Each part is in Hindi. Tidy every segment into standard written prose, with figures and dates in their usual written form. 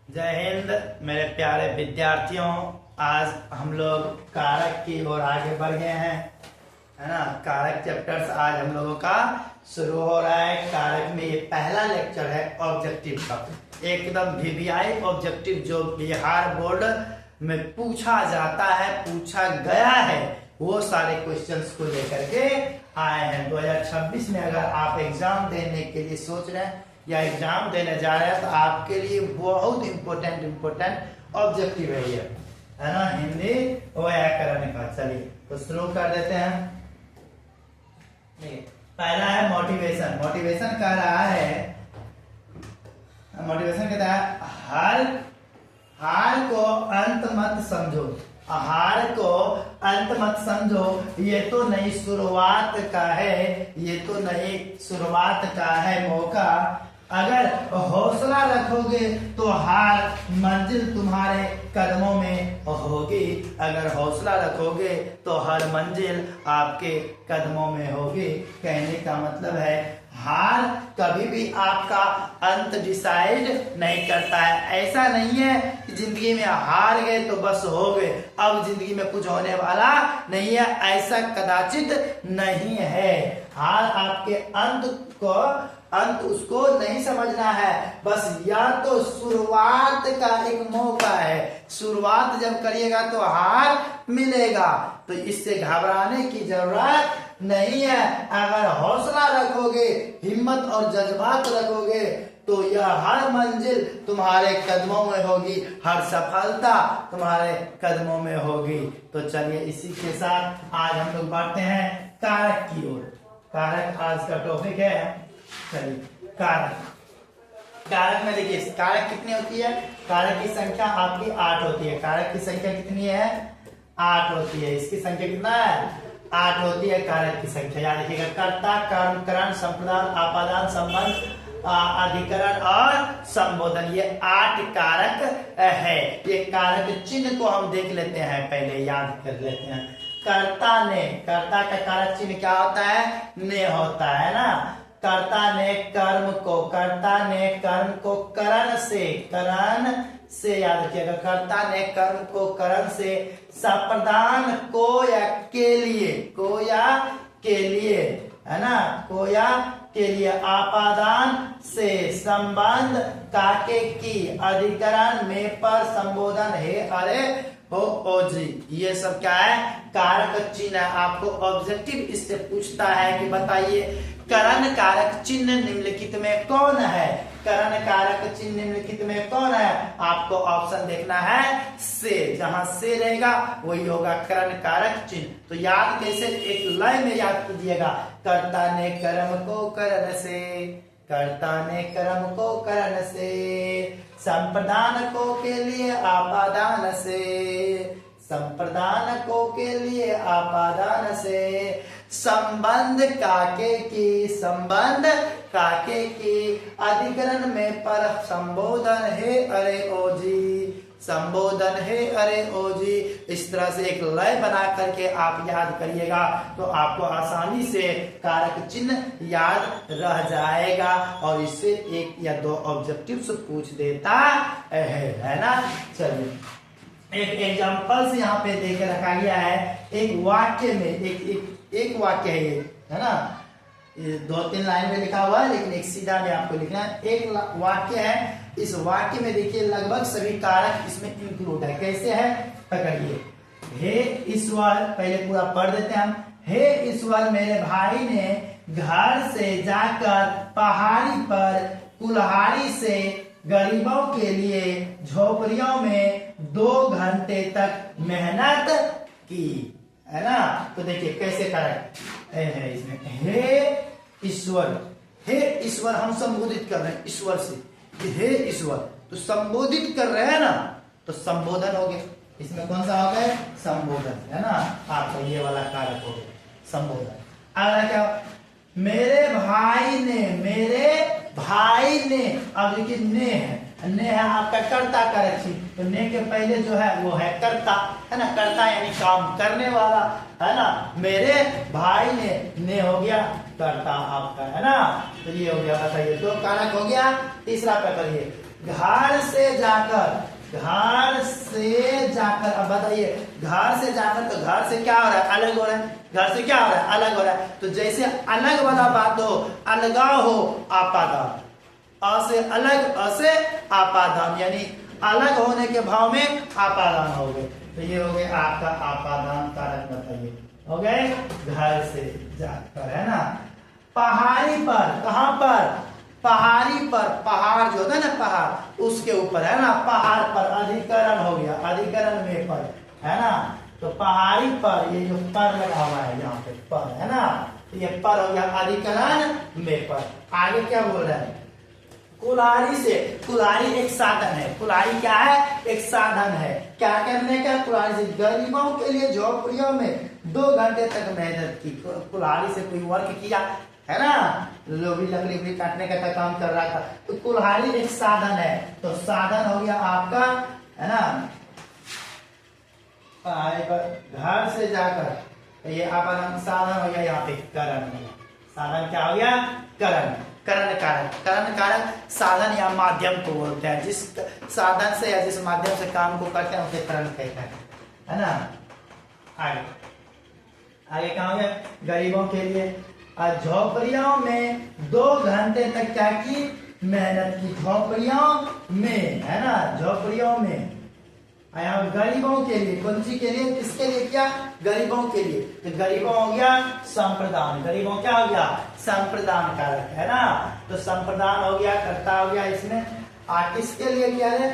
जय हिंद मेरे प्यारे विद्यार्थियों। आज हम लोग कारक की ओर आगे बढ़ गए हैं, है ना। कारक चैप्टर्स आज हम लोगों का शुरू हो रहा है। कारक में ये पहला लेक्चर है ऑब्जेक्टिव का, एकदम वीवीआई ऑब्जेक्टिव जो बिहार बोर्ड में पूछा जाता है, पूछा गया है, वो सारे क्वेश्चंस को लेकर के आए हैं। 2026 में अगर आप एग्जाम देने के लिए सोच रहे हैं या एग्जाम देने जा रहे हैं तो आपके लिए बहुत इम्पोर्टेंट ऑब्जेक्टिव है ये, है ना, हिंदी व्याकरण का। चलिए तो शुरू कर देते हैं। पहला है मोटिवेशन। मोटिवेशन कह रहा है, मोटिवेशन कहता है हार को अंत मत समझो, हार को अंत मत समझो, ये तो नई शुरुआत का है, ये तो नई शुरुआत का है मौका। अगर हौसला रखोगे तो हार मंजिल तुम्हारे कदमों में होगी, अगर हौसला रखोगे तो हर मंजिल आपके कदमों में होगी। कहने का मतलब है हार कभी भी आपका अंत डिसाइड नहीं करता है। ऐसा नहीं है कि जिंदगी में हार गए तो बस हो गए, अब जिंदगी में कुछ होने वाला नहीं है, ऐसा कदाचित नहीं है। हार आपके अंत उसको नहीं समझना है, बस या तो शुरुआत का एक मौका है, शुरुआत जब करिएगा तो हार मिलेगा, तो इससे घबराने की जरूरत नहीं है। अगर हौसला रखोगे, हिम्मत और जज्बात रखोगे तो यह हर मंजिल तुम्हारे कदमों में होगी, हर सफलता तुम्हारे कदमों में होगी। तो चलिए इसी के साथ आज हम लोग बढ़ते हैं कारक की ओर। कारक आज का टॉपिक है। चलिए कारक में देखिए कारक कितनी होती है। कारक की संख्या आपकी 8 होती है। कारक की संख्या कितनी है? 8 होती है। इसकी संख्या कितना है? 8 होती है कारक की संख्या। याद रखिएगा, कर्ता, कर्म, करण, संप्रदान, आपादान, संबंध, अधिकरण और संबोधन, ये 8 कारक है। ये कारक चिन्ह को हम देख लेते हैं, पहले याद कर लेते हैं। कर्ता ने, कर्ता का कारक चिन्ह क्या होता है? ने होता है ना। कर्ता ने कर्म को, कर्ता ने कर्म को करण से याद रखिएगा, कर्ता ने कर्म को करण से, संप्रदान को या के लिए, है ना, को या के लिए, आपादान से, संबंध काके की, अधिकरण में, पर, संबोधन हे, अरे हो, ओ जी, ये सब क्या है? कारक चिन्ह है। आपको ऑब्जेक्टिव इससे पूछता है कि बताइए करण कारक चिन्ह निम्नलिखित में कौन है? करण कारक चिन्ह निम्नलिखित में कौन है? आपको ऑप्शन देखना है से, जहां से रहेगा वही होगा करण कारक चिन्ह। तो याद कैसे? एक लय में याद कीजिएगा। कर्ता ने कर्म को करण से, कर्ता ने कर्म को करण से, संप्रदान को के लिए, आपादान से, संप्रदान को के लिए, आपादान से, संबंध काके की, संबंध काके की, अधिकरण में, पर, संबोधन है अरे ओ जी, संबोधन है अरे ओ जी। इस तरह से एक लय बना करके आप याद करिएगा तो आपको आसानी से कारक चिन्ह याद रह जाएगा और इससे 1 या 2 ऑब्जेक्टिव्स पूछ देता है ना। चलिए एक एग्जांपल से यहाँ पे देके रखा गया है। एक वाक्य में एक वाक्य है ये, है ना, 2-3 लाइन में लिखा हुआ है, लेकिन एक सीधा में आपको लिखना है। एक वाक्य है, इस वाक्य में देखिए लगभग सभी कारक इसमें इंक्लूड है। कैसे है? पकड़िए। हे ईश्वर, पहले पूरा पढ़ देते हैं हम। हे ईश्वर, मेरे भाई ने घर से जाकर पहाड़ी पर कुल्हाड़ी से गरीबों के लिए झोपड़ियों में 2 घंटे तक मेहनत की, है ना। तो देखिए कैसे कारक है इसमें। हे ईश्वर हम संबोधित कर रहे हैं ईश्वर से, हे ईश्वर, तो संबोधित कर रहे हैं ना, तो संबोधन हो गया। इसमें कौन सा हो गया? संबोधन, है ना। आपको ये वाला कारक हो गया संबोधन। अगला क्या? मेरे भाई ने, अब देखिए ने है आपका कर्ता कारक चिन्ह, तो ने के पहले जो है वो है कर्ता, है ना। कर्ता यानी काम करने वाला, है ना। मेरे भाई ने हो गया कर्ता आपका, है ना। तो ये हो गया, बताइए 2 कारक हो गया। तीसरा पकड़िए, घर से जाकर, घर से जाकर, अब बताइए घर से जाकर, तो घर से क्या हो रहा है, अलग हो रहा है, घर से क्या हो रहा है, अलग हो रहा है। तो जैसे अलग वाला बात हो, अलगाव हो, आपादान, अ से अलग, अ से आपादान, यानी अलग होने के भाव में आपादान हो गए। तो ये हो गए आपका आपादान कारक, बताइए हो गए घर से जाकर, है ना। पहाड़ी पर, कहां पर, पहाड़ी पर, पहाड़ जो होता है ना पहाड़, उसके ऊपर, है ना, पहाड़ पर, अधिकरण हो गया, अधिकरण में पर, है ना। तो पहाड़ी पर, ये जो पर लगा हुआ है यहाँ पे पर, है ना, तो ये पर हो गया अधिकरण में पर। आगे क्या बोल रहा है, कुल्हाड़ी से, कुल्हाड़ी एक साधन है, कुल्हाड़ी क्या है, एक साधन है, क्या करने का, कुल्हाड़ी से गरीबों के लिए झोपड़ियों में 2 घंटे तक मेहनत की, कुल्हाड़ी से कोई वर्क किया, है ना, लोग भी लकड़ी भी काटने का काम कर रहा था। तो कुल्हाड़ी एक साधन है, तो साधन हो गया आपका, है ना, घर से जाकर, तो ये आपका साधन हो गया यहाँ पे करण, साधन क्या हो गया, करण, करण कारक, करण कारक साधन या माध्यम को बोलते हैं, जिस साधन से या जिस माध्यम से काम को करते हैं उसे करण कहते हैं, है ना। आगे आगे क्या हो गया, गरीबों के लिए झोपड़ियों में 2 घंटे तक क्या की, मेहनत की, झोपड़ियों में, है ना, झोपड़ियों में। गरीबों के लिए, कौन सी के लिए, किसके लिए, क्या, गरीबों के लिए। तो गरीबों हो गया संप्रदान, गरीबों क्या हो गया, संप्रदान कारक, है ना। तो संप्रदान हो गया, कर्ता हो गया इसमें, किसके लिए किया है,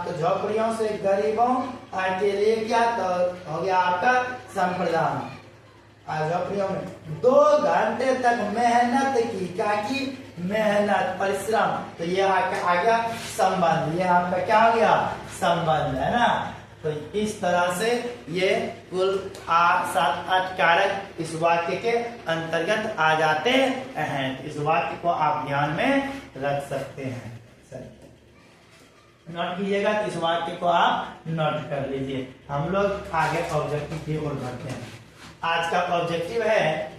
तो झोपड़ियों से गरीबों के लिए क्या, तो हो गया आपका संप्रदान। झोपड़ियों में 2 घंटे तक मेहनत की, क्या की, मेहनत, परिश्रम। तो ये आपका आ गया संबंध, ये आपका क्या हो गया, संबंध, है ना। तो इस तरह से ये कुल 7-8 कारक इस वाक्य के अंतर्गत आ जाते हैं। इस वाक्य को आप ध्यान में रख सकते हैं, नोट कीजिएगा, इस वाक्य को आप नोट कर लीजिए। हम लोग आगे ऑब्जेक्टिव की ओर बढ़ते हैं। आज का ऑब्जेक्टिव है,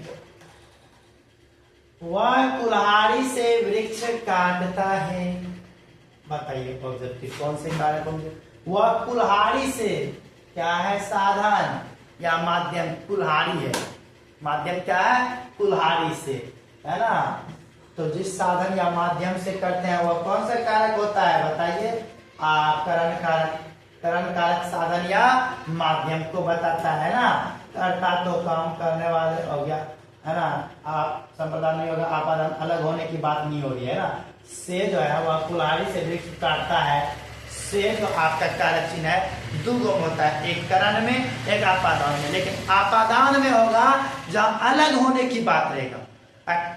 वह कुल्हाड़ी से वृक्ष काटता है, बताइए ऑब्जेक्टिव कौन से कारक होंगे। वह कुल्हाड़ी से, क्या है, साधन या माध्यम, कुल्हाड़ी है, माध्यम क्या है, कुल्हाड़ी से, है ना। तो जिस साधन या माध्यम से करते हैं वह कौन सा कारक होता है, बताइए, करण कारक। करण कारक साधन या माध्यम को बताता है ना। करता तो काम करने वाले हो गया, है ना, आप संप्रदान नहीं होगा, आपादान अलग होने की बात नहीं हो रही है ना। से जो है वह कुल्हाड़ी से वृक्ष काटता है, से तो आपका कारक चिन्ह है, 2 गुण होता है, एक करण में, एक आपादान में। लेकिन आपादान में होगा जहां अलग होने की बात रहेगा,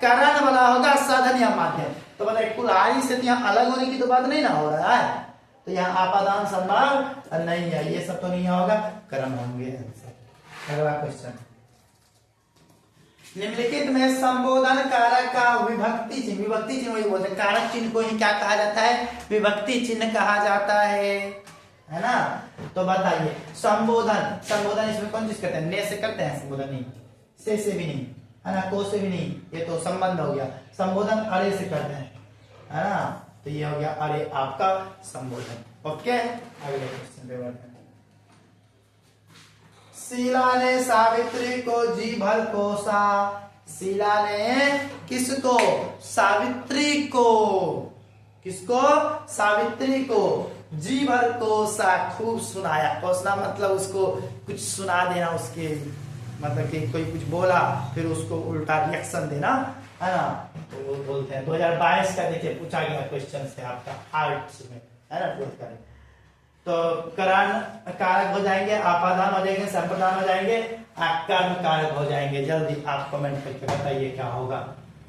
करण वाला होगा साधन या माध्यम। तो बताइए कुल्हाड़ी से यहाँ अलग होने की तो बात नहीं ना हो रहा है, तो यहाँ आपादान संभव नहीं है, ये सब तो नहीं होगा, करण होंगे। अगला क्वेश्चन, निम्नलिखित में संबोधन कारक का विभक्ति चिन्ह, विभक्ति चिन्ह वही बोलते हैं, कारक चिन्ह को ही क्या कहा जाता है, विभक्ति चिन्ह कहा जाता है ना। तो बताइए संबोधन, संबोधन इसमें कौन चीज करते हैं, ने से करते हैं संबोधन, नहीं से भी नहीं, है ना, को से भी नहीं, ये तो संबंध हो गया। संबोधन अरे से करते हैं, है ना, तो ये हो गया अरे आपका संबोधन। ओके, अगले क्वेश्चन पे बढ़ते हैं। शीला ने सावित्री को जी भर कोसा, शीला ने किसको, सावित्री को, किसको, सावित्री को जी भर कोसा, खूब सुनाया। कोसना मतलब उसको कुछ सुना देना, उसके मतलब कि कोई कुछ बोला फिर उसको उल्टा रिएक्शन देना, है ना, तो वो बोलते हैं। 2022 का देखिए पूछा गया क्वेश्चन से आपका आर्ट्स में, है ना, 12th का। तो करण कारक हो जाएंगे, आपादान हो जाएंगे, संप्रदान हो जाएंगे, कर्म कारक हो जाएंगे। जल्दी आप कमेंट करके बताइए क्या होगा,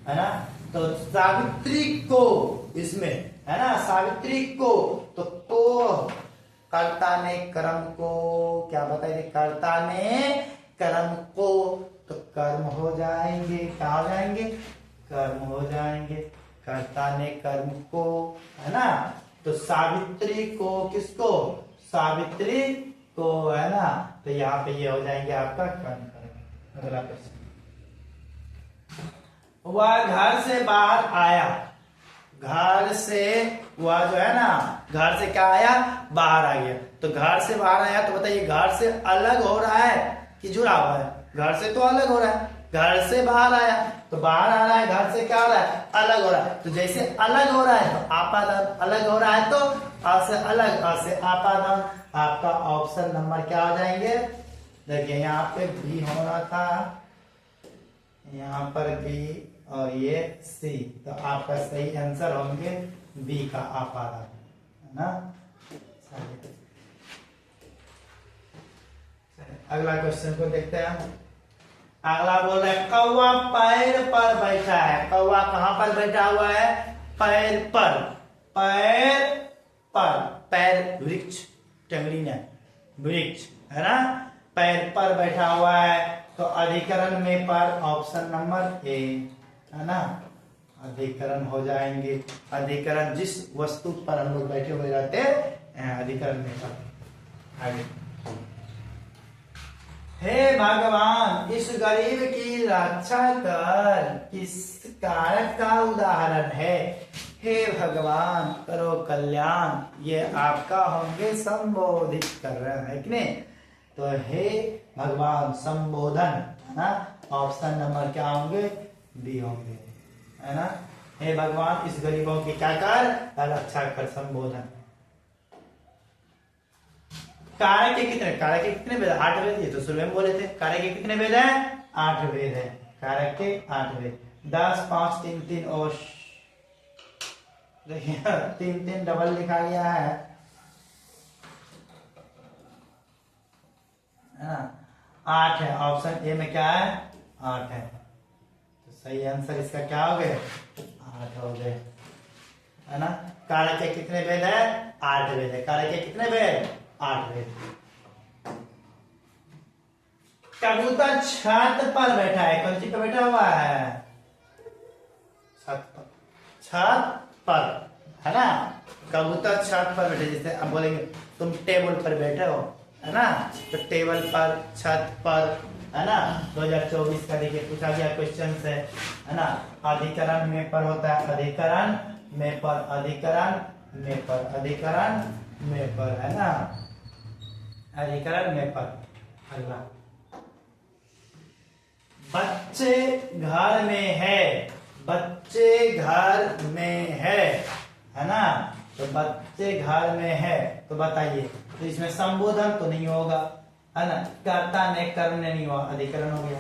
है ना। तो सावित्री को इसमें, है ना, सावित्री को, तो कर्ता ने कर्म को, क्या बताइए, कर्ता ने कर्म को, तो कर्म हो जाएंगे, क्या हो जाएंगे, कर्म हो जाएंगे। कर्ता ने कर्म को, है ना, तो सावित्री को किसको, सावित्री को, है ना, तो यहाँ पे ये हो जाएंगे आपका कर्म। अगला प्रश्न, वह घर से बाहर आया, घर से वह जो है ना, घर से क्या आया, बाहर आ गया। तो घर से बाहर आया तो बताइए घर से अलग हो रहा है कि जुड़ा हुआ है? घर से तो अलग हो रहा है। घर से बाहर आया तो बाहर आ रहा है, घर से क्या हो रहा है, अलग हो रहा है। तो जैसे अलग हो रहा है तो आपादान, अलग हो रहा है तो अ से अलग, अ से आपादान। आपका ऑप्शन नंबर क्या हो जाएंगे? देखिए यहाँ पे बी होना था, यहाँ पर बी और ये सी, तो आपका सही आंसर होंगे बी का आपादान, है ना। अगला क्वेश्चन को देखते हैं। अगला बोल रहा है कौवा पैर पर बैठा है। कौवा कहां पर बैठा हुआ है? पैर पर। पैर पर, पैर वृक्ष, टंगड़ी ने वृक्ष, है ना। पैर पर बैठा हुआ है तो अधिकरण में पर ऑप्शन नंबर ए, है ना। अधिकरण हो जाएंगे, अधिकरण जिस वस्तु पर हम लोग बैठे हुए रहते हैं, अधिकरण में पर। आगे, हे भगवान इस गरीब की रक्षा कर किस कारक का उदाहरण है? हे भगवान करो कल्याण, ये आपका होंगे संबोधित कर रहे हैं कि नहीं। तो हे भगवान संबोधन, है ना। ऑप्शन नंबर क्या होंगे? बी होंगे, है ना। हे भगवान इस गरीबों की क्या कर, रक्षा कर, संबोधन। कारक के कितने, कारक के कितने वेद? 8 वेद। ये तो शुरू में बोले थे कारक के कितने वेद हैं? 8 वेद है। कारक के 8 वेद। 10 5 3 3 और देखिए 3 3 डबल लिखा गया है ना। 8 है, ऑप्शन ए में क्या है? 8 है। तो सही आंसर इसका क्या हो गए? 8 हो गए, है ना। कारक के कितने वेद है? 8 वेद है। कारक के कितने वेद? 8 वेद। कबूतर छत पर बैठा है, कौन सी पे बैठा हुआ है? छत पर, छत पर, है ना। कबूतर छत पर बैठे, जैसे अब बोलेंगे तुम टेबल पर बैठे हो, है ना। तो टेबल पर, छत पर, है ना। 2024 का देखिए पूछा गया क्वेश्चन है ना। अधिकरण में पर होता है, अधिकरण में पर, अधिकरण में पर, अधिकरण में पर, है ना। अधिकरण में पर। अगला, बच्चे घर में है, बच्चे घर में है ना। तो बच्चे घर में है तो बताइए, तो इसमें संबोधन तो नहीं होगा, है ना। कर्ता ने कर्म ने नहीं हुआ, अधिकरण हो गया,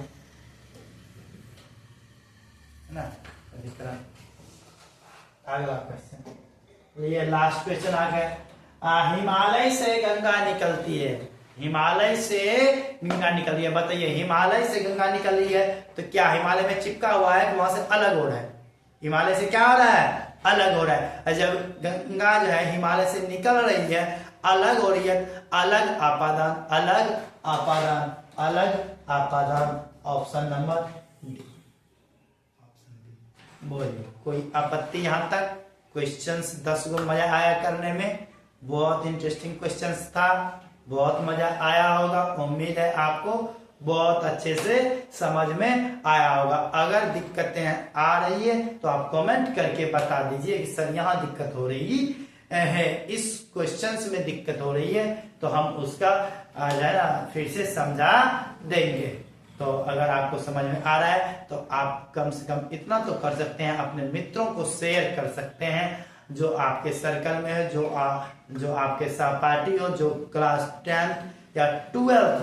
है ना, अधिकरण। अगला क्वेश्चन, ये लास्ट क्वेश्चन आ गया। हिमालय से गंगा निकलती है, हिमालय से गंगा निकल रही है। बताइए हिमालय से गंगा निकल रही है तो क्या हिमालय में चिपका हुआ है कि वहां से अलग हो रहा है? हिमालय से क्या हो रहा है? अलग हो रहा है। जब गंगा जो है हिमालय से निकल रही है, अलग हो रही है, अलग आपादान, अलग आपादान, अलग आपादान। Option number D. बोलिए कोई आपत्ति? यहां तक क्वेश्चंस 10 को मजा आया करने में, बहुत इंटरेस्टिंग क्वेश्चंस था, बहुत मजा आया होगा। उम्मीद है आपको बहुत अच्छे से समझ में आया होगा। अगर दिक्कतें आ रही है तो आप कमेंट करके बता दीजिए कि सर यहाँ दिक्कत हो रही है, इस क्वेश्चंस में दिक्कत हो रही है, तो हम उसका जो है ना फिर से समझा देंगे। तो अगर आपको समझ में आ रहा है तो आप कम से कम इतना तो कर सकते हैं, अपने मित्रों को शेयर कर सकते हैं जो आपके सर्कल में है, जो आपके सहपाठी हो, जो क्लास 10 या 12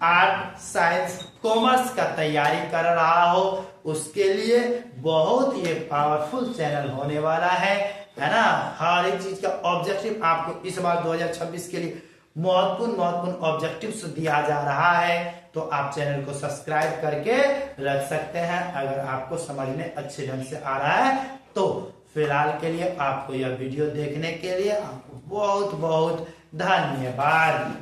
आर्ट साइंस कॉमर्स का तैयारी कर रहा हो, उसके लिए बहुत ही पावरफुल चैनल होने वाला है ना। हर एक चीज का ऑब्जेक्टिव आपको इस बार 2026 के लिए महत्वपूर्ण ऑब्जेक्टिव्स दिया जा रहा है। तो आप चैनल को सब्सक्राइब करके रख सकते हैं अगर आपको समझ में अच्छे ढंग से आ रहा है। तो फिलहाल के लिए आपको यह वीडियो देखने के लिए आपको बहुत बहुत धन्यवाद।